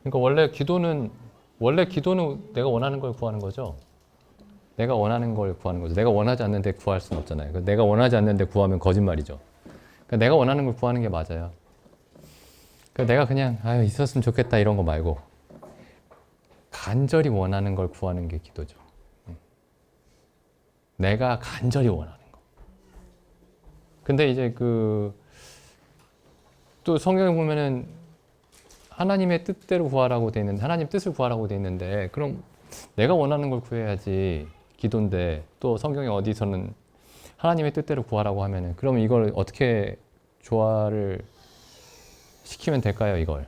그러니까 원래 기도는 내가 원하는 걸 구하는 거죠. 내가 원하는 걸 구하는 거죠. 내가 원하지 않는데 구할 수는 없잖아요. 내가 원하지 않는데 구하면 거짓말이죠. 그러니까 내가 원하는 걸 구하는 게 맞아요. 그러니까 내가 그냥 아유 있었으면 좋겠다 이런 거 말고 간절히 원하는 걸 구하는 게 기도죠. 내가 간절히 원하는 거. 근데 이제 또 성경에 보면은 하나님의 뜻대로 구하라고 돼 있는데, 하나님 뜻을 구하라고 돼 있는데, 그럼 내가 원하는 걸 구해야지 기도인데, 또 성경에 어디서는 하나님의 뜻대로 구하라고 하면은, 그럼 이걸 어떻게 조화를 시키면 될까요, 이걸?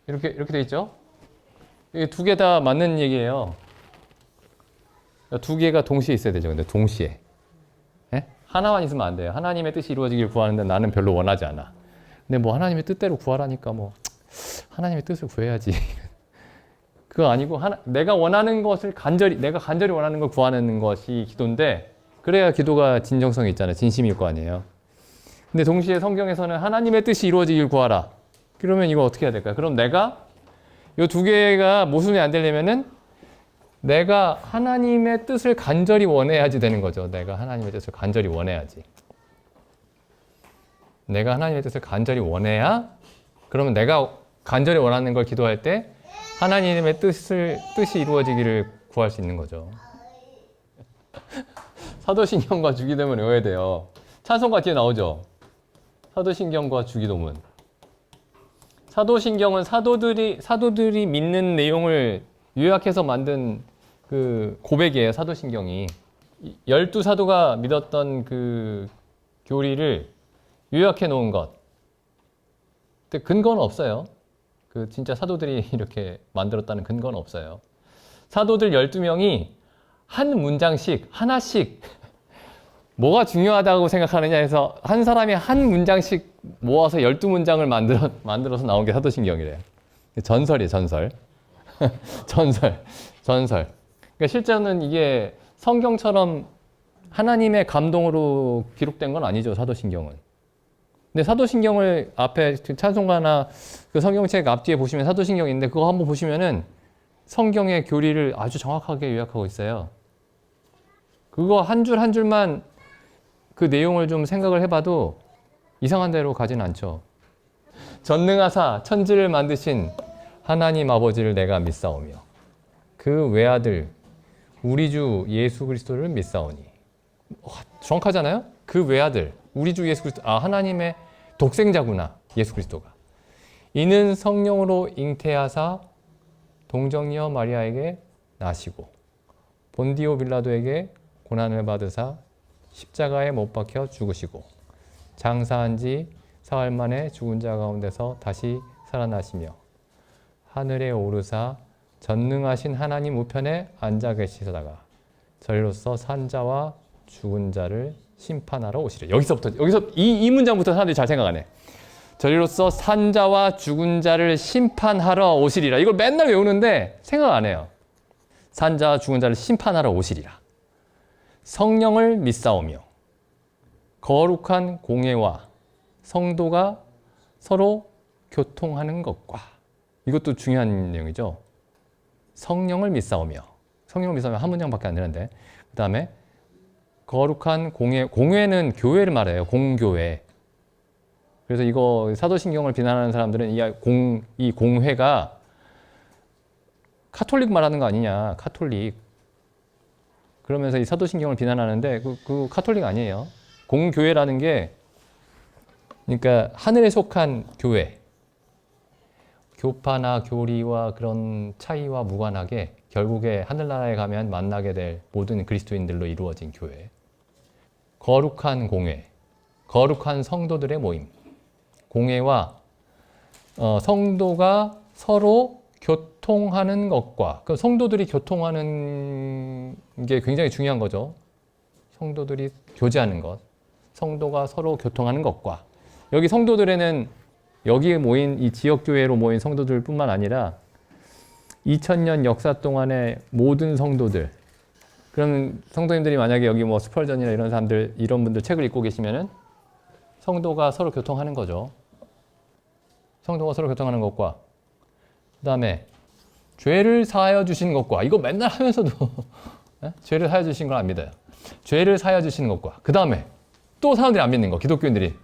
이렇게 돼 있죠? 이게 두 개 다 맞는 얘기예요. 두 개가 동시에 있어야 되죠. 근데 동시에. 예? 하나만 있으면 안 돼요. 하나님의 뜻이 이루어지길 구하는데 나는 별로 원하지 않아. 근데 뭐 하나님의 뜻대로 구하라니까 뭐 하나님의 뜻을 구해야지. 그거 아니고 내가 원하는 것을 내가 간절히 원하는 걸 구하는 것이 기도인데, 그래야 기도가 진정성이 있잖아요. 진심일 거 아니에요. 근데 동시에 성경에서는 하나님의 뜻이 이루어지길 구하라. 그러면 이거 어떻게 해야 될까요? 그럼 내가 이 두 개가 모순이 안 되려면은 내가 하나님의 뜻을 간절히 원해야지 되는 거죠. 내가 하나님의 뜻을 간절히 원해야지. 내가 하나님의 뜻을 간절히 원해야, 그러면 내가 간절히 원하는 걸 기도할 때 하나님의 뜻이 이루어지기를 구할 수 있는 거죠. 사도신경과 주기도문 외워야 돼요. 찬송가 뒤에 나오죠. 사도신경과 주기도문. 사도신경은 사도들이 믿는 내용을 요약해서 만든 그 고백이에요. 사도신경이 12사도가 믿었던 그 교리를 요약해 놓은 것. 근데 근거는 없어요. 진짜 사도들이 이렇게 만들었다는 근거는 없어요. 사도들 12명이 한 문장씩 하나씩 뭐가 중요하다고 생각하느냐 해서 한 사람이 한 문장씩 모아서 12문장을 만들어서 나온 게 사도신경이래요. 전설이에요, 전설. 전설. 그러니까 실제로는 이게 성경처럼 하나님의 감동으로 기록된 건 아니죠, 사도신경은. 근데 사도신경을 앞에 찬송가나 그 성경책 앞뒤에 보시면 사도신경인데, 그거 한번 보시면은 성경의 교리를 아주 정확하게 요약하고 있어요. 그거 한 줄 한 줄만 그 내용을 좀 생각을 해봐도 이상한 대로 가진 않죠. 전능하사 천지를 만드신 하나님 아버지를 내가 믿사오며 그 외아들 우리 주 예수 그리스도를 믿사오니. 정확하잖아요? 그 외아들 우리 주 예수 그리스도, 하나님의 독생자구나, 예수 그리스도가. 이는 성령으로 잉태하사 동정녀 마리아에게 나시고 본디오 빌라도에게 고난을 받으사 십자가에 못 박혀 죽으시고 장사한 지 사흘 만에 죽은 자 가운데서 다시 살아나시며 하늘에 오르사 전능하신 하나님 우편에 앉아 계시다가 저리로서 산 자와 죽은 자를 심판하러 오시리라. 여기서 이 문장부터 사람들이 잘 생각 안 해. 저리로서 산 자와 죽은 자를 심판하러 오시리라. 이걸 맨날 외우는데 생각 안 해요. 산 자와 죽은 자를 심판하러 오시리라. 성령을 믿사오며 거룩한 공예와 성도가 서로 교통하는 것과. 이것도 중요한 내용이죠. 성령을 믿사오며 한 문장밖에 안 되는데, 그 다음에 거룩한 공회는 교회를 말해요. 공교회. 그래서 이거 사도신경을 비난하는 사람들은 이 공회가 카톨릭 말하는 거 아니냐, 카톨릭. 그러면서 이 사도신경을 비난하는데 그 카톨릭 아니에요. 공교회라는 게 그러니까 하늘에 속한 교회. 교파나 교리와 그런 차이와 무관하게 결국에 하늘나라에 가면 만나게 될 모든 그리스도인들로 이루어진 교회. 거룩한 공회, 거룩한 성도들의 모임. 공회와 성도가 서로 교통하는 것과, 그 성도들이 교통하는 게 굉장히 중요한 거죠. 성도들이 교제하는 것, 성도가 서로 교통하는 것과. 여기 성도들에는 여기에 모인 이 지역교회로 모인 성도들뿐만 아니라 2000년 역사 동안의 모든 성도들. 그럼 성도님들이 만약에 여기 뭐 스펄전이나 이런 사람들, 이런 분들 책을 읽고 계시면은 성도가 서로 교통하는 거죠. 성도가 서로 교통하는 것과 그 다음에 죄를 사하여 주신 것과 이거 맨날 하면서도 죄를 사하여 주신 걸 안 믿어요. 죄를 사하여 주시는 것과 그 다음에 또 사람들이 안 믿는 거 기독교인들이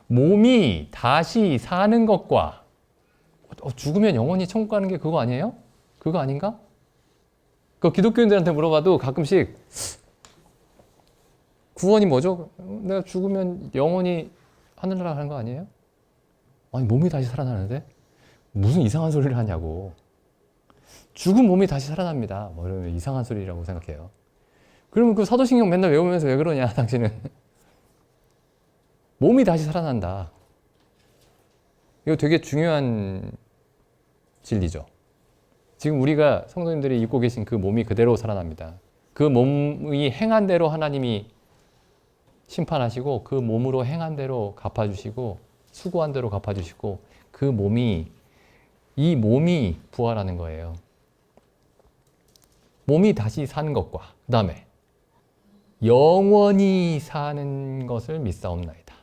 몸이 다시 사는 것과 죽으면 영원히 천국 가는 게 그거 아니에요? 그거 아닌가? 그 기독교인들한테 물어봐도 가끔씩 구원이 뭐죠? 내가 죽으면 영원히 하늘나라 가는 거 아니에요? 아니 몸이 다시 살아나는데? 무슨 이상한 소리를 하냐고. 죽은 몸이 다시 살아납니다. 뭐 이러면 이상한 소리라고 생각해요. 그러면 그 사도신경 맨날 외우면서 왜 그러냐 당신은. 몸이 다시 살아난다. 이거 되게 중요한 진리죠. 지금 우리가 성도님들이 입고 계신 그 몸이 그대로 살아납니다. 그 몸이 행한 대로 하나님이 심판하시고 그 몸으로 행한 대로 갚아주시고 수고한 대로 갚아주시고 그 몸이 이 몸이 부활하는 거예요. 몸이 다시 사는 것과 그 다음에 영원히 사는 것을 믿사옵나이다.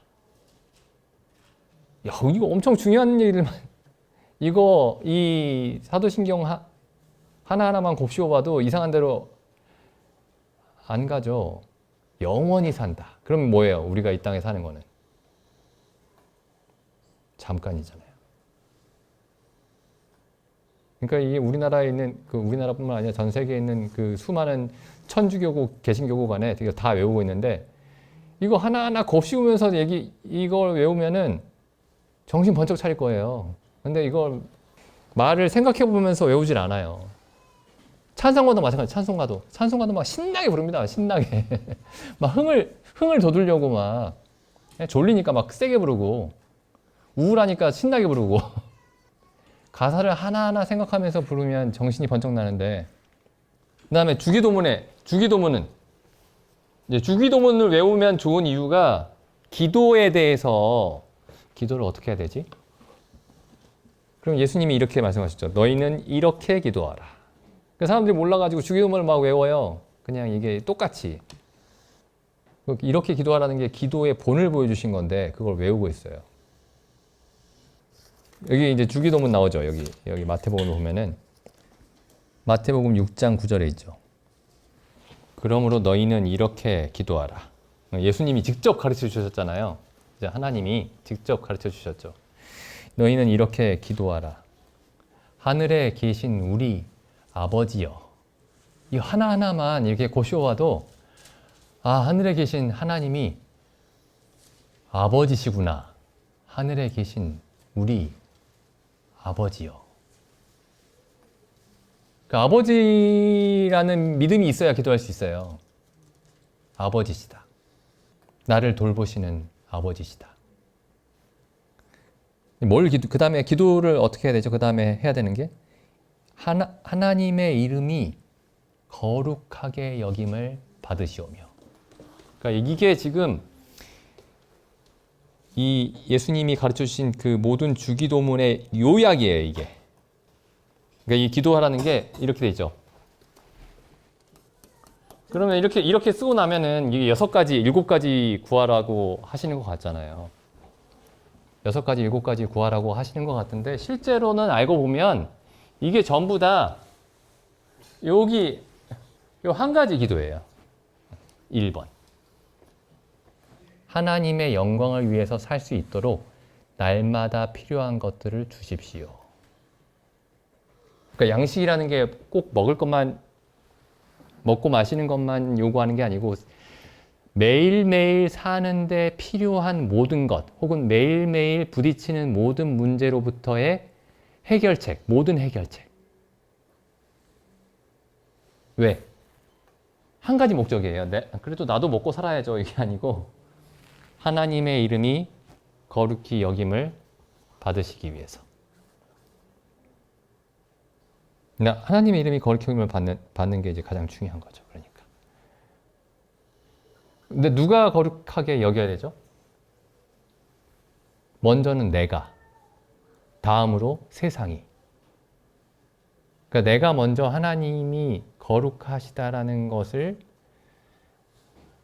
야, 이거 엄청 중요한 얘기들만 이거 이 사도신경 하나하나만 곱씹어봐도 이상한 대로 안 가죠. 영원히 산다. 그럼 뭐예요? 우리가 이 땅에 사는 거는 잠깐이잖아요. 그러니까 이게 우리나라에 있는 그 우리나라뿐만 아니라 전 세계에 있는 그 수많은 천주교국, 개신교국 안에 되게 다 외우고 있는데 이거 하나하나 곱씹으면서 이걸 외우면은 정신 번쩍 차릴 거예요. 근데 이걸 말을 생각해 보면서 외우질 않아요. 찬송가도 마찬가지. 찬송가도 막 신나게 부릅니다. 신나게 막 흥을 돋우려고 막 졸리니까 막 세게 부르고 우울하니까 신나게 부르고 가사를 하나하나 생각하면서 부르면 정신이 번쩍 나는데 그 다음에 주기도문은 이제 주기도문을 외우면 좋은 이유가 기도에 대해서 기도를 어떻게 해야 되지? 그럼 예수님이 이렇게 말씀하셨죠. 너희는 이렇게 기도하라. 사람들이 몰라가지고 주기도문을 막 외워요. 그냥 이게 똑같이. 이렇게 기도하라는 게 기도의 본을 보여주신 건데 그걸 외우고 있어요. 여기 이제 주기도문 나오죠. 여기 마태복음을 보면은 마태복음 6장 9절에 있죠. 그러므로 너희는 이렇게 기도하라. 예수님이 직접 가르쳐 주셨잖아요. 이제 하나님이 직접 가르쳐 주셨죠. 너희는 이렇게 기도하라. 하늘에 계신 우리 아버지여. 이 하나하나만 이렇게 고시어와도 하늘에 계신 하나님이 아버지시구나. 하늘에 계신 우리 아버지요. 그 아버지라는 믿음이 있어야 기도할 수 있어요. 아버지시다. 나를 돌보시는 아버지시다. 그 다음에 기도를 어떻게 해야 되죠? 그 다음에 해야 되는 게 하나님의 이름이 거룩하게 여김을 받으시오며. 그러니까 이게 지금 이 예수님이 가르쳐 주신 그 모든 주기도문의 요약이에요, 이게. 그러니까 이 기도하라는 게 이렇게 돼 있죠. 그러면 이렇게 쓰고 나면은 이게 6가지, 7가지 구하라고 하시는 것 같잖아요. 6가지, 7가지 구하라고 하시는 것 같은데 실제로는 알고 보면 이게 전부 다 여기 요 한 가지 기도예요. 1번. 하나님의 영광을 위해서 살 수 있도록 날마다 필요한 것들을 주십시오. 그러니까 양식이라는 게 꼭 먹을 것만 먹고 마시는 것만 요구하는 게 아니고 매일매일 사는데 필요한 모든 것 혹은 매일매일 부딪히는 모든 문제로부터의 해결책, 모든 해결책. 왜? 한 가지 목적이에요. 그래도 나도 먹고 살아야죠. 이게 아니고 하나님의 이름이 거룩히 여김을 받으시기 위해서. 하나님의 이름이 거룩히 여김을 받는 게 이제 가장 중요한 거죠. 그러니까. 근데 누가 거룩하게 여겨야 되죠? 먼저는 내가, 다음으로 세상이. 그러니까 내가 먼저 하나님이 거룩하시다라는 것을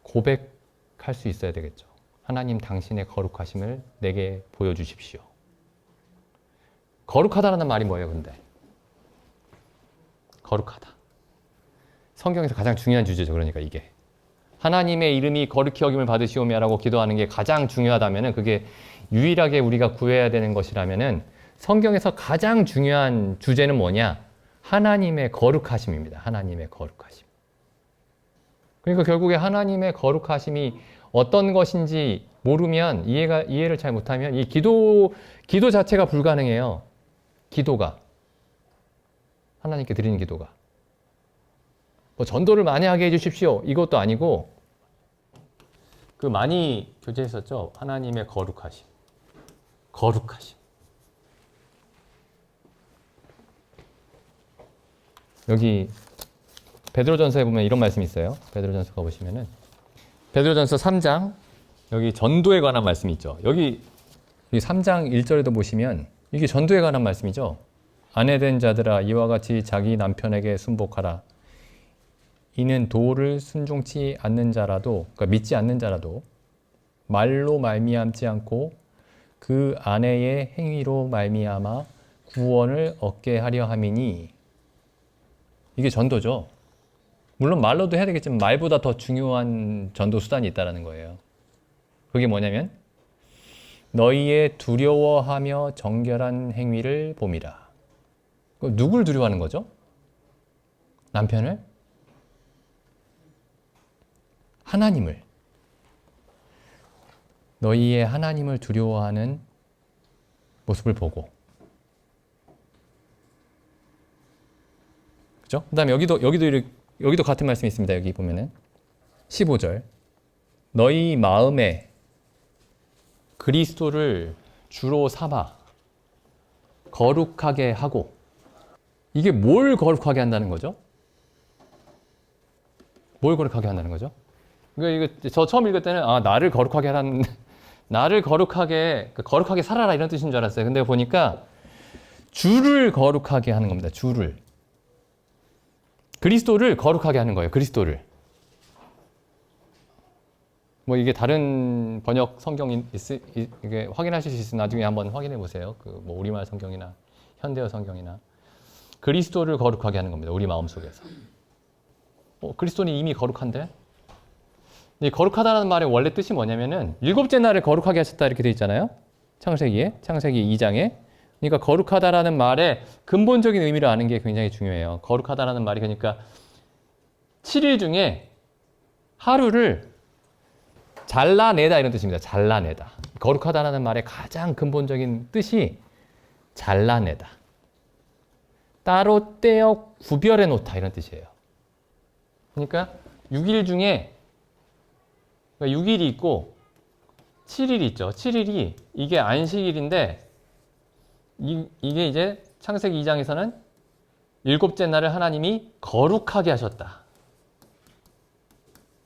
고백할 수 있어야 되겠죠. 하나님 당신의 거룩하심을 내게 보여주십시오. 거룩하다라는 말이 뭐예요, 근데? 거룩하다. 성경에서 가장 중요한 주제죠. 그러니까 이게. 하나님의 이름이 거룩히 여김을 받으시오며라고 기도하는 게 가장 중요하다면은 그게 유일하게 우리가 구해야 되는 것이라면은 성경에서 가장 중요한 주제는 뭐냐? 하나님의 거룩하심입니다. 하나님의 거룩하심. 그러니까 결국에 하나님의 거룩하심이 어떤 것인지 모르면 이해를 잘 못하면 이 기도 자체가 불가능해요. 기도가. 하나님께 드리는 기도가. 뭐 전도를 많이 하게 해주십시오. 이것도 아니고 그 많이 교제했었죠. 하나님의 거룩하심. 거룩하심. 여기 베드로전서에 보면 이런 말씀이 있어요. 베드로전서 가보시면은 베드로전서 3장 여기 전도에 관한 말씀이 있죠. 여기 3장 1절에도 보시면 이게 전도에 관한 말씀이죠. 아내된 자들아 이와 같이 자기 남편에게 순복하라. 이는 도를 순종치 않는 자라도 그러니까 믿지 않는 자라도 말로 말미암지 않고 그 아내의 행위로 말미암아 구원을 얻게 하려 함이니 이게 전도죠. 물론 말로도 해야 되겠지만 말보다 더 중요한 전도 수단이 있다는 거예요. 그게 뭐냐면 너희의 두려워하며 정결한 행위를 봄이라. 누굴 두려워하는 거죠? 남편을? 하나님을. 너희의 하나님을 두려워하는 모습을 보고. 그죠? 그 다음에 여기도 같은 말씀이 있습니다. 여기 보면은 15절. 너희 마음에 그리스도를 주로 삼아 거룩하게 하고. 이게 뭘 거룩하게 한다는 거죠? 뭘 거룩하게 한다는 거죠? 이거 저 처음 읽을 때는 나를 거룩하게 하라는 나를 거룩하게 살아라 이런 뜻인 줄 알았어요. 근데 보니까 주를 거룩하게 하는 겁니다. 주를. 그리스도를 거룩하게 하는 거예요. 그리스도를. 뭐 이게 다른 번역 성경이 이게 확인하실 수 있으면 나중에 한번 확인해 보세요. 그 뭐 우리말 성경이나 현대어 성경이나 그리스도를 거룩하게 하는 겁니다. 우리 마음 속에서. 그리스도는 이미 거룩한데? 이 거룩하다는 말의 원래 뜻이 뭐냐면은 일곱째 날을 거룩하게 하셨다 이렇게 돼 있잖아요. 창세기 2장에. 그러니까 거룩하다라는 말의 근본적인 의미를 아는 게 굉장히 중요해요. 거룩하다라는 말이 그러니까 7일 중에 하루를 잘라내다 이런 뜻입니다. 잘라내다. 거룩하다라는 말의 가장 근본적인 뜻이 잘라내다. 따로 떼어 구별해 놓다 이런 뜻이에요. 그러니까 6일 중에 6일이 있고 7일이 있죠. 7일이 이게 안식일인데 이게 이제 창세기 2장에서는 일곱째 날을 하나님이 거룩하게 하셨다.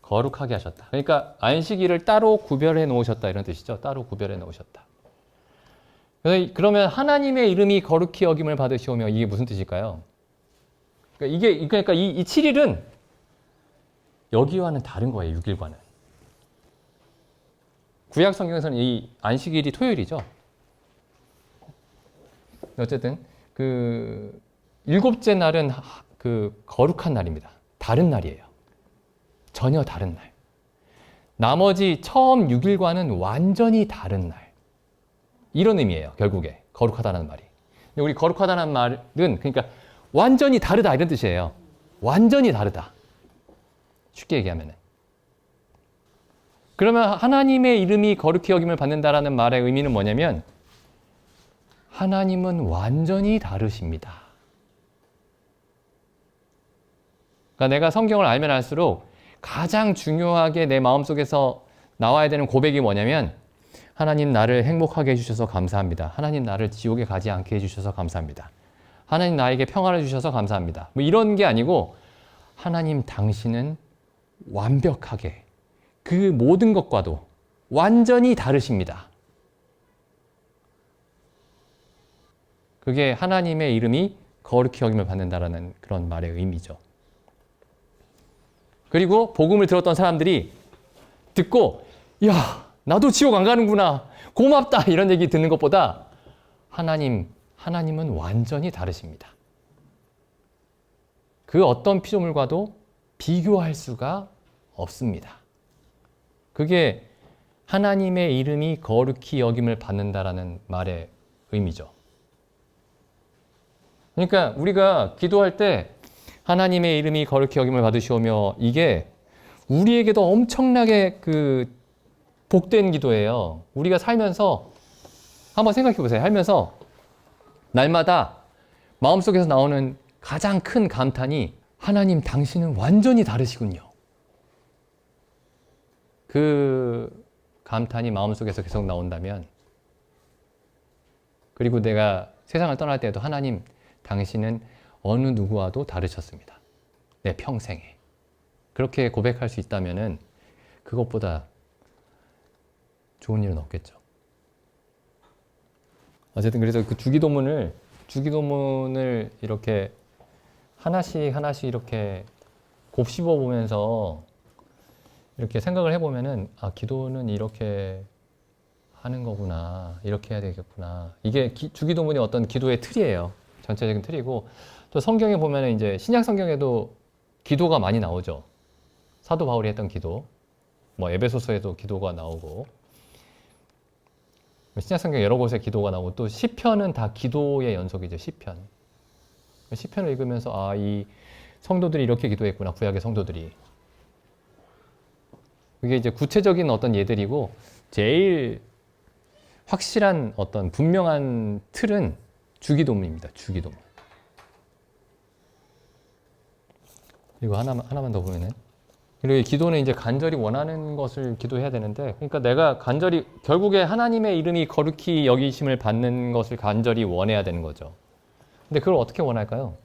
거룩하게 하셨다. 그러니까 안식일을 따로 구별해 놓으셨다 이런 뜻이죠. 따로 구별해 놓으셨다. 그러면 하나님의 이름이 거룩히 여김을 받으시오며 이게 무슨 뜻일까요? 그러니까 이 7일은 여기와는 다른 거예요. 6일과는. 구약 성경에서는 이 안식일이 토요일이죠. 어쨌든 그 일곱째 날은 그 거룩한 날입니다. 다른 날이에요. 전혀 다른 날. 나머지 처음 6일과는 완전히 다른 날. 이런 의미예요. 결국에 거룩하다는 말이. 근데 우리 거룩하다는 말은 그러니까 완전히 다르다 이런 뜻이에요. 완전히 다르다. 쉽게 얘기하면은. 그러면 하나님의 이름이 거룩히 여김을 받는다라는 말의 의미는 뭐냐면 하나님은 완전히 다르십니다. 그러니까 내가 성경을 알면 알수록 가장 중요하게 내 마음속에서 나와야 되는 고백이 뭐냐면 하나님 나를 행복하게 해주셔서 감사합니다. 하나님 나를 지옥에 가지 않게 해주셔서 감사합니다. 하나님 나에게 평화를 주셔서 감사합니다. 뭐 이런 게 아니고 하나님 당신은 완벽하게 그 모든 것과도 완전히 다르십니다. 그게 하나님의 이름이 거룩히 여김을 받는다라는 그런 말의 의미죠. 그리고 복음을 들었던 사람들이 듣고 나도 지옥 안 가는구나 고맙다 이런 얘기 듣는 것보다 하나님 하나님은 완전히 다르십니다. 그 어떤 피조물과도 비교할 수가 없습니다. 그게 하나님의 이름이 거룩히 여김을 받는다라는 말의 의미죠. 그러니까 우리가 기도할 때 하나님의 이름이 거룩히 여김을 받으시오며, 이게 우리에게도 엄청나게 복된 기도예요. 우리가 살면서 한번 생각해 보세요. 살면서 날마다 마음속에서 나오는 가장 큰 감탄이 하나님 당신은 완전히 다르시군요. 그 감탄이 마음속에서 계속 나온다면, 그리고 내가 세상을 떠날 때에도 하나님 당신은 어느 누구와도 다르셨습니다. 내 평생에. 그렇게 고백할 수 있다면은 그것보다 좋은 일은 없겠죠. 어쨌든 그래서 그 주기도문을 이렇게 하나씩 이렇게 곱씹어 보면서 이렇게 생각을 해보면은, 아, 기도는 이렇게 하는 거구나, 이렇게 해야 되겠구나. 이게 주기도문이 어떤 기도의 틀이에요. 전체적인 틀이고, 또 성경에 보면은 이제 신약 성경에도 기도가 많이 나오죠. 사도 바울이 했던 기도, 뭐 에베소서에도 기도가 나오고, 신약 성경 여러 곳에 기도가 나오고, 또 시편은 다 기도의 연속이죠. 시편을 읽으면서, 아, 이 성도들이 이렇게 기도했구나, 구약의 성도들이. 그게 이제 구체적인 어떤 예들이고, 제일 확실한 어떤 분명한 틀은 주기도문입니다. 주기도문. 그리고 하나만 더 보면은, 그리고 기도는 이제 간절히 원하는 것을 기도해야 되는데, 그러니까 내가 간절히, 결국에 하나님의 이름이 거룩히 여기심을 받는 것을 간절히 원해야 되는 거죠. 근데 그걸 어떻게 원할까요?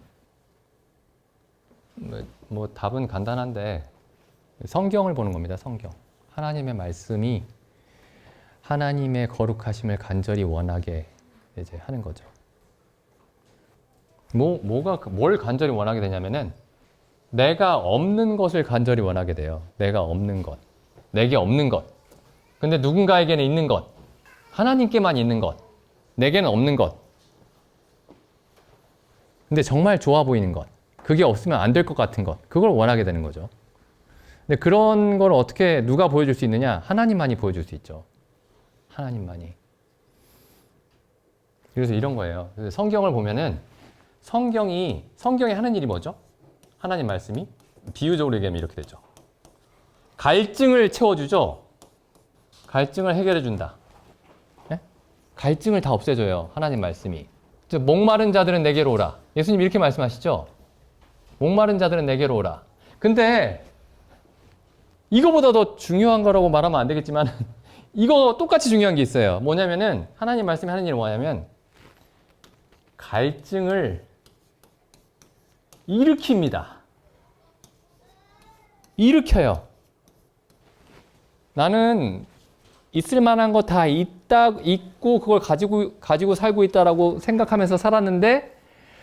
뭐 답은 간단한데, 성경을 보는 겁니다. 성경. 하나님의 말씀이 하나님의 거룩하심을 간절히 원하게 이제 하는 거죠. 뭘 간절히 원하게 되냐면은, 내가 없는 것을 간절히 원하게 돼요. 내가 없는 것. 내게 없는 것. 근데 누군가에게는 있는 것. 하나님께만 있는 것. 내게는 없는 것. 근데 정말 좋아 보이는 것. 그게 없으면 안 될 것 같은 것. 그걸 원하게 되는 거죠. 근데 그런 걸 어떻게 누가 보여줄 수 있느냐? 하나님만이 보여줄 수 있죠. 하나님만이. 그래서 이런 거예요. 성경을 보면은 성경이 하는 일이 뭐죠? 하나님 말씀이 비유적으로 얘기하면 이렇게 되죠. 갈증을 채워주죠. 갈증을 해결해준다. 네? 갈증을 다 없애줘요. 하나님 말씀이. 목마른 자들은 내게로 오라. 예수님 이렇게 말씀하시죠. 목마른 자들은 내게로 오라. 근데 이거보다 더 중요한 거라고 말하면 안 되겠지만 이거 똑같이 중요한 게 있어요. 뭐냐면은 하나님 말씀이 하는 일은 뭐냐면 갈증을 일으킵니다. 일으켜요. 나는 있을 만한 거 다 있고 그걸 가지고 살고 있다라고 생각하면서 살았는데,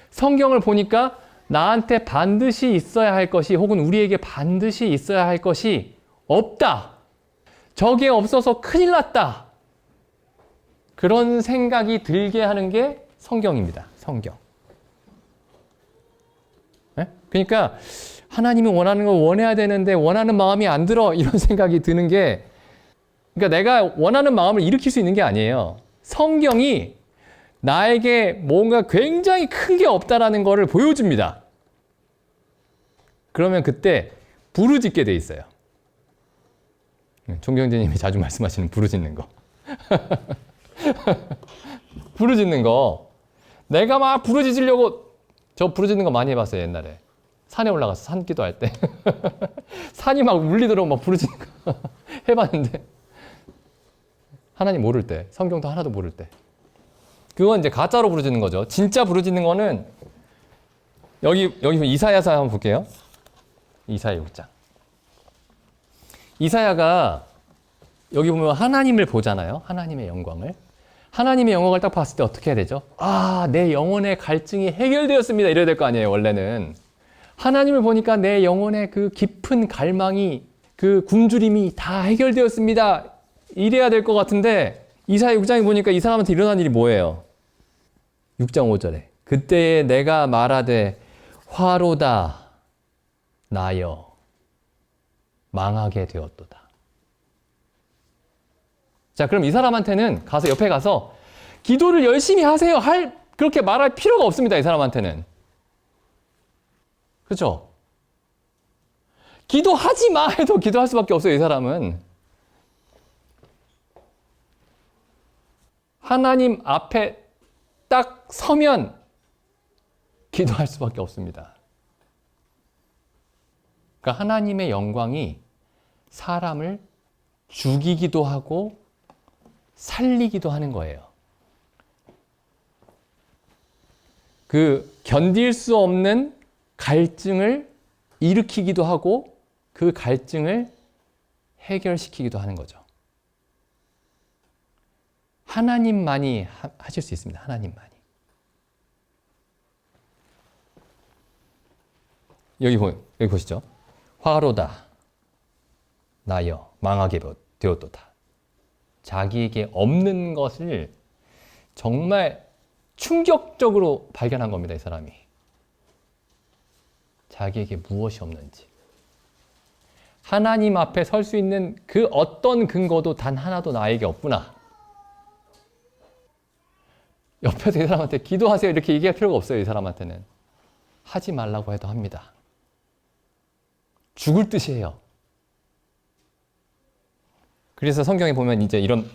성경을 보니까 나한테 반드시 있어야 할 것이, 혹은 우리에게 반드시 있어야 할 것이 없다. 저게 없어서 큰일 났다. 그런 생각이 들게 하는 게 성경입니다. 성경. 네? 그러니까 하나님이 원하는 걸 원해야 되는데 원하는 마음이 안 들어, 이런 생각이 드는 게, 그러니까 내가 원하는 마음을 일으킬 수 있는 게 아니에요. 성경이 나에게 뭔가 굉장히 큰 게 없다라는 것을 보여줍니다. 그러면 그때 부르짖게 돼 있어요. 총경제님이 자주 말씀하시는 부르짖는 거. 부르짖는 거. 내가 막 부르짖으려고, 저 부르짖는 거 많이 해봤어요, 옛날에. 산에 올라가서 산기도 할 때. 산이 막 울리도록 막 부르짖는 거 해봤는데, 하나님 모를 때, 성경도 하나도 모를 때. 그건 이제 가짜로 부르짖는 거죠. 진짜 부르짖는 거는, 여기 이사야서 한번 볼게요. 이사야 6장. 이사야가 여기 보면 하나님을 보잖아요. 하나님의 영광을. 하나님의 영광을 딱 봤을 때 어떻게 해야 되죠? 아, 내 영혼의 갈증이 해결되었습니다. 이래야 될 거 아니에요, 원래는. 하나님을 보니까 내 영혼의 그 깊은 갈망이, 그 굶주림이 다 해결되었습니다. 이래야 될 것 같은데, 이사야 6장에 보니까 이 사람한테 일어난 일이 뭐예요? 6장 5절에 그때에 내가 말하되 화로다 나여 망하게 되었도다. 자, 그럼 이 사람한테는 가서 옆에 가서 기도를 열심히 하세요 그렇게 말할 필요가 없습니다. 이 사람한테는. 그렇죠? 기도하지 마 해도 기도할 수밖에 없어요. 이 사람은. 하나님 앞에 딱 서면 기도할 수밖에 없습니다. 그러니까 하나님의 영광이 사람을 죽이기도 하고 살리기도 하는 거예요. 그 견딜 수 없는 갈증을 일으키기도 하고 그 갈증을 해결시키기도 하는 거죠. 하나님만이 하실 수 있습니다. 하나님만이. 여기 보시죠. 화로다 나여 망하게 되었도다. 자기에게 없는 것을 정말 충격적으로 발견한 겁니다. 이 사람이. 자기에게 무엇이 없는지. 하나님 앞에 설 수 있는 그 어떤 근거도 단 하나도 나에게 없구나. 옆에서 이 사람한테 기도하세요 이렇게 얘기할 필요가 없어요. 이 사람한테는. 하지 말라고 해도 합니다. 죽을 듯이 해요. 그래서 성경에 보면 이제 이런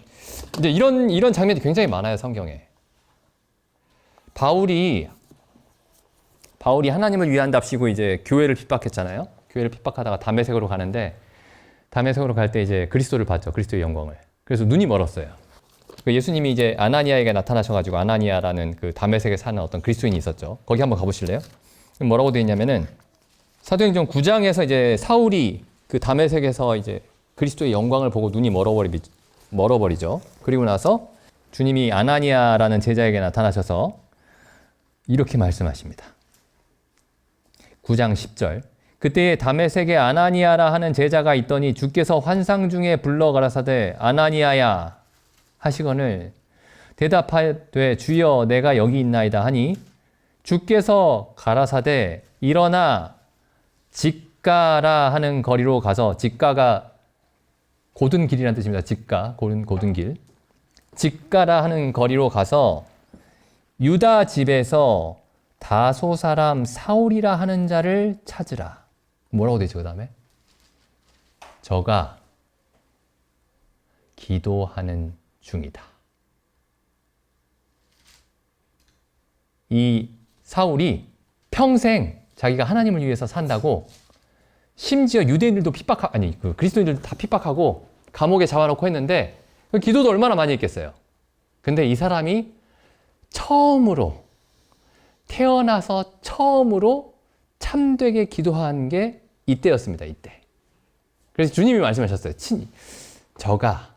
장면이 굉장히 많아요. 성경에. 바울이 하나님을 위한답시고 이제 교회를 핍박했잖아요. 교회를 핍박하다가 다메섹으로 가는데 다메섹으로 갈 때 이제 그리스도를 봤죠. 그리스도의 영광을. 그래서 눈이 멀었어요. 예수님이 이제 아나니아에게 나타나셔가지고 아나니아라는 그 다메섹에 사는 어떤 그리스도인이 있었죠. 거기 한번 가보실래요? 뭐라고 되어 있냐면은 사도행전 9장에서 이제 사울이 그 다메섹에서 이제 그리스도의 영광을 보고 눈이 멀어버리죠. 그리고 나서 주님이 아나니아라는 제자에게 나타나셔서 이렇게 말씀하십니다. 9장 10절. 그때에 다메섹에 아나니아라 하는 제자가 있더니 주께서 환상 중에 불러 가라사대 아나니아야 하시거늘 대답하되 주여 내가 여기 있나이다 하니 주께서 가라사대 일어나 직가라 하는 거리로 가서 직가가 고든 길이라는 뜻입니다. 직가, 고든 길. 직가라 하는 거리로 가서 유다 집에서 다소 사람 사울이라 하는 자를 찾으라. 뭐라고 되죠? 그 다음에 저가 기도하는 중이다. 이 사울이 평생 자기가 하나님을 위해서 산다고 심지어 유대인들도 그리스도인들도 다 핍박하고 감옥에 잡아놓고 했는데 기도도 얼마나 많이 했겠어요. 근데 이 사람이 태어나서 처음으로 참되게 기도한 게 이때였습니다. 이때. 그래서 주님이 말씀하셨어요. 저가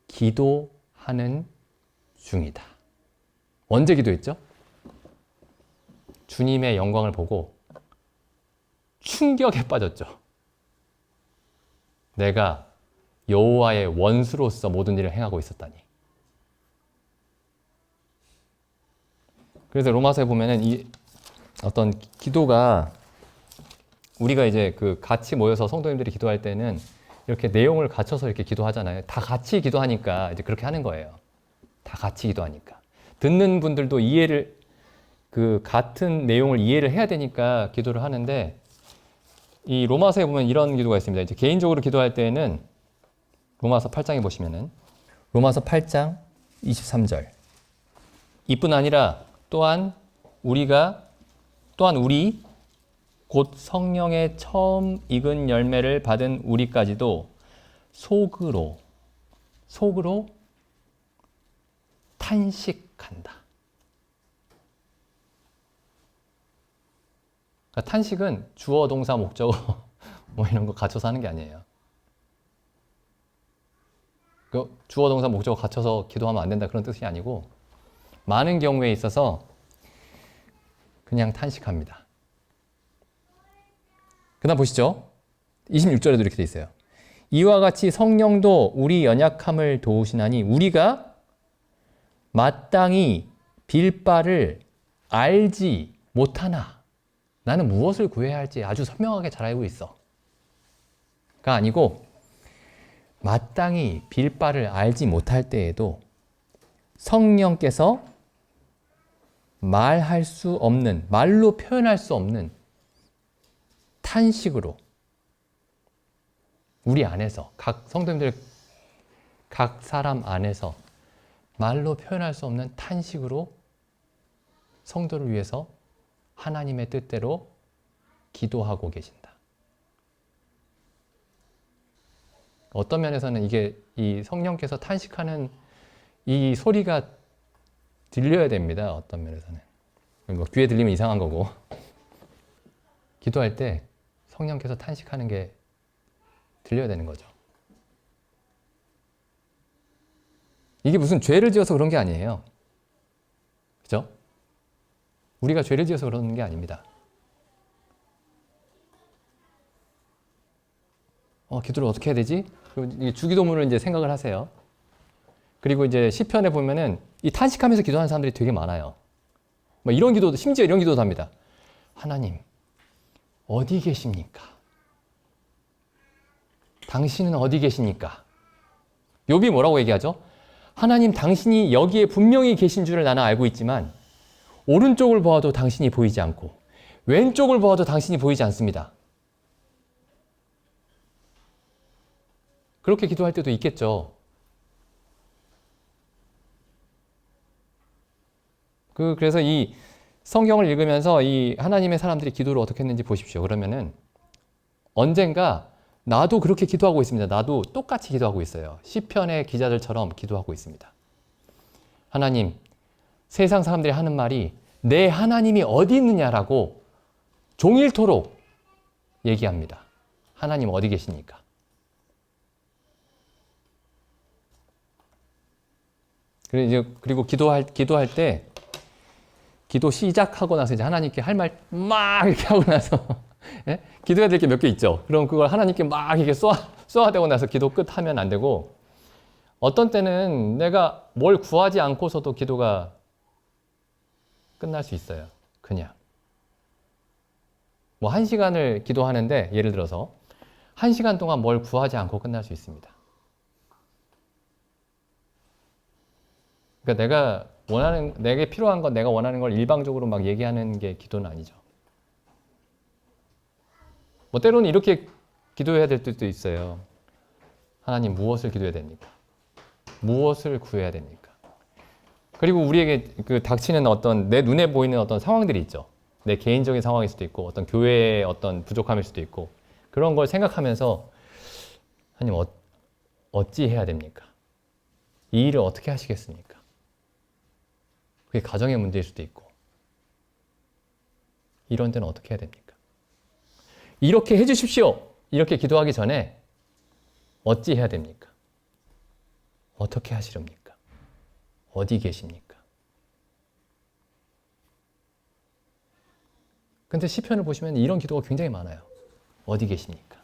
기도하는 중이다. 언제 기도했죠? 주님의 영광을 보고 충격에 빠졌죠. 내가 여호와의 원수로서 모든 일을 행하고 있었다니. 그래서 로마서에 보면은 이 어떤 기도가 우리가 이제 그 같이 모여서 성도님들이 기도할 때는 이렇게 내용을 갖춰서 이렇게 기도하잖아요. 다 같이 기도하니까 이제 그렇게 하는 거예요. 다 같이 기도하니까. 듣는 분들도 그 같은 내용을 이해를 해야 되니까 기도를 하는데 이 로마서에 보면 이런 기도가 있습니다. 이제 개인적으로 기도할 때는 로마서 8장에 보시면은 로마서 8장 23절. 이뿐 아니라 또한 우리 곧 성령의 처음 익은 열매를 받은 우리까지도 속으로 탄식한다. 그러니까 탄식은 주어, 동사, 목적어 뭐 이런 거 갖춰서 하는 게 아니에요. 그 주어, 동사, 목적어 갖춰서 기도하면 안 된다 그런 뜻이 아니고 많은 경우에 있어서 그냥 탄식합니다. 그 다음 보시죠. 26절에도 이렇게 돼 있어요. 이와 같이 성령도 우리 연약함을 도우시나니 우리가 마땅히 빌 바를 알지 못하나? 나는 무엇을 구해야 할지 아주 선명하게 잘 알고 있어. 가 아니고 마땅히 빌 바를 알지 못할 때에도 성령께서 말할 수 없는, 말로 표현할 수 없는 탄식으로 우리 안에서, 각 성도님들 각 사람 안에서 말로 표현할 수 없는 탄식으로 성도를 위해서 하나님의 뜻대로 기도하고 계신다. 어떤 면에서는 이게 이 성령께서 탄식하는 이 소리가 들려야 됩니다. 어떤 면에서는. 뭐 귀에 들리면 이상한 거고. 기도할 때 성령께서 탄식하는 게 들려야 되는 거죠. 이게 무슨 죄를 지어서 그런 게 아니에요. 그죠? 우리가 죄를 지어서 그러는 게 아닙니다. 기도를 어떻게 해야 되지? 주기도문을 이제 생각을 하세요. 그리고 이제 시편에 보면은 이 탄식하면서 기도하는 사람들이 되게 많아요. 뭐 이런 기도도, 심지어 이런 기도도 합니다. 하나님, 어디 계십니까? 당신은 어디 계십니까? 욥이 뭐라고 얘기하죠? 하나님, 당신이 여기에 분명히 계신 줄을 나는 알고 있지만 오른쪽을 보아도 당신이 보이지 않고 왼쪽을 보아도 당신이 보이지 않습니다. 그렇게 기도할 때도 있겠죠. 그래서 이 성경을 읽으면서 이 하나님의 사람들이 기도를 어떻게 했는지 보십시오. 그러면은 언젠가 나도 그렇게 기도하고 있습니다. 나도 똑같이 기도하고 있어요. 시편의 기자들처럼 기도하고 있습니다. 하나님, 세상 사람들이 하는 말이 내 하나님이 어디 있느냐라고 종일토록 얘기합니다. 하나님 어디 계십니까? 그리고 기도할 때 기도 시작하고 나서 이제 하나님께 할 말 막 이렇게 하고 나서 예? 기도해야 될 게 몇 개 있죠. 그럼 그걸 하나님께 막 이렇게 쏘아대고 나서 기도 끝 하면 안 되고, 어떤 때는 내가 뭘 구하지 않고서도 기도가 끝날 수 있어요. 그냥. 뭐 1시간을 기도하는데 예를 들어서 1시간 동안 뭘 구하지 않고 끝날 수 있습니다. 그러니까 내게 필요한 건, 내가 원하는 걸 일방적으로 막 얘기하는 게 기도는 아니죠. 뭐 때로는 이렇게 기도해야 될 때도 있어요. 하나님, 무엇을 기도해야 됩니까? 무엇을 구해야 됩니까? 그리고 우리에게 닥치는 어떤 내 눈에 보이는 어떤 상황들이 있죠. 내 개인적인 상황일 수도 있고 어떤 교회의 어떤 부족함일 수도 있고, 그런 걸 생각하면서 하나님, 어찌 해야 됩니까? 이 일을 어떻게 하시겠습니까? 그게 가정의 문제일 수도 있고, 이런 데는 어떻게 해야 됩니까? 이렇게 해주십시오. 이렇게 기도하기 전에 어찌 해야 됩니까? 어떻게 하시렵니까? 어디 계십니까? 근데 시편을 보시면 이런 기도가 굉장히 많아요. 어디 계십니까?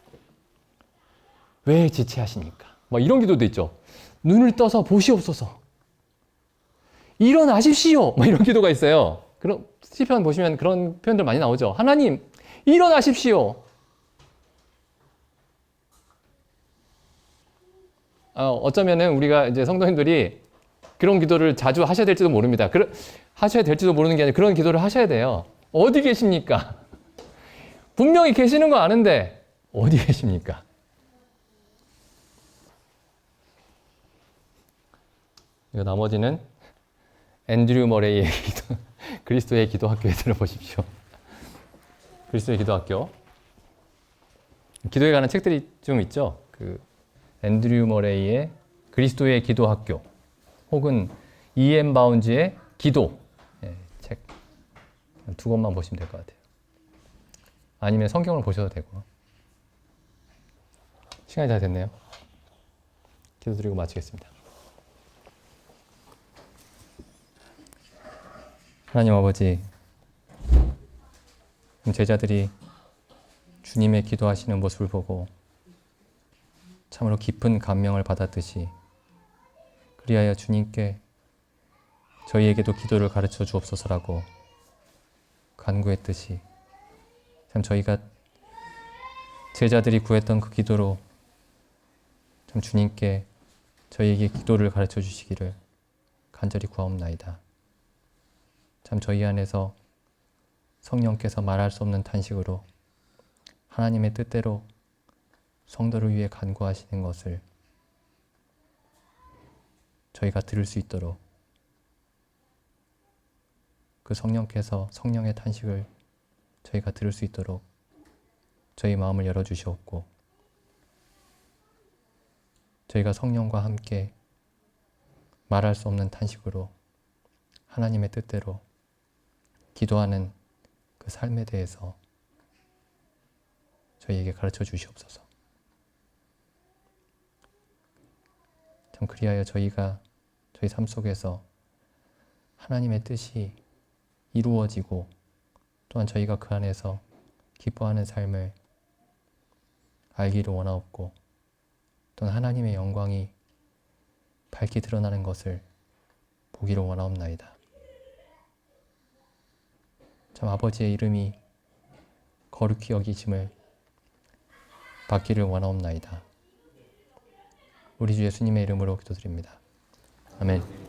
왜 지체하십니까? 뭐 이런 기도도 있죠. 눈을 떠서 보시옵소서. 일어나십시오. 뭐 이런 기도가 있어요. 그런 시편 보시면 그런 표현들 많이 나오죠. 하나님, 일어나십시오. 어쩌면은 우리가 이제 성도님들이 그런 기도를 자주 하셔야 될지도 모릅니다. 하셔야 될지도 모르는 게 아니라 그런 기도를 하셔야 돼요. 어디 계십니까? 분명히 계시는 거 아는데 어디 계십니까? 이거 나머지는 앤드류 머레이의 그리스도의 기도학교에 들어보십시오. 그리스도의 기도학교. 기도에 관한 책들이 좀 있죠. 앤드류 머레이의 그리스도의 기도학교, 혹은 E.M. 바운즈의 기도, 책 두 권만 보시면 될 것 같아요. 아니면 성경을 보셔도 되고. 시간이 다 됐네요. 기도드리고 마치겠습니다. 하나님 아버지, 제자들이 주님의 기도하시는 모습을 보고 참으로 깊은 감명을 받았듯이, 그리하여 주님께 저희에게도 기도를 가르쳐 주옵소서라고 간구했듯이 참 저희가 제자들이 구했던 그 기도로 참 주님께 저희에게 기도를 가르쳐 주시기를 간절히 구하옵나이다. 참 저희 안에서 성령께서 말할 수 없는 탄식으로 하나님의 뜻대로 성도를 위해 간구하시는 것을 저희가 들을 수 있도록 그 성령께서 성령의 탄식을 저희가 들을 수 있도록 저희 마음을 열어주시옵고 저희가 성령과 함께 말할 수 없는 탄식으로 하나님의 뜻대로 기도하는 그 삶에 대해서 저희에게 가르쳐 주시옵소서. 참 그리하여 저희가 저희 삶 속에서 하나님의 뜻이 이루어지고 또한 저희가 그 안에서 기뻐하는 삶을 알기를 원하옵고 또한 하나님의 영광이 밝게 드러나는 것을 보기를 원하옵나이다. 참 아버지의 이름이 거룩히 여기심을 받기를 원하옵나이다. 우리 주 예수님의 이름으로 기도드립니다. 아멘.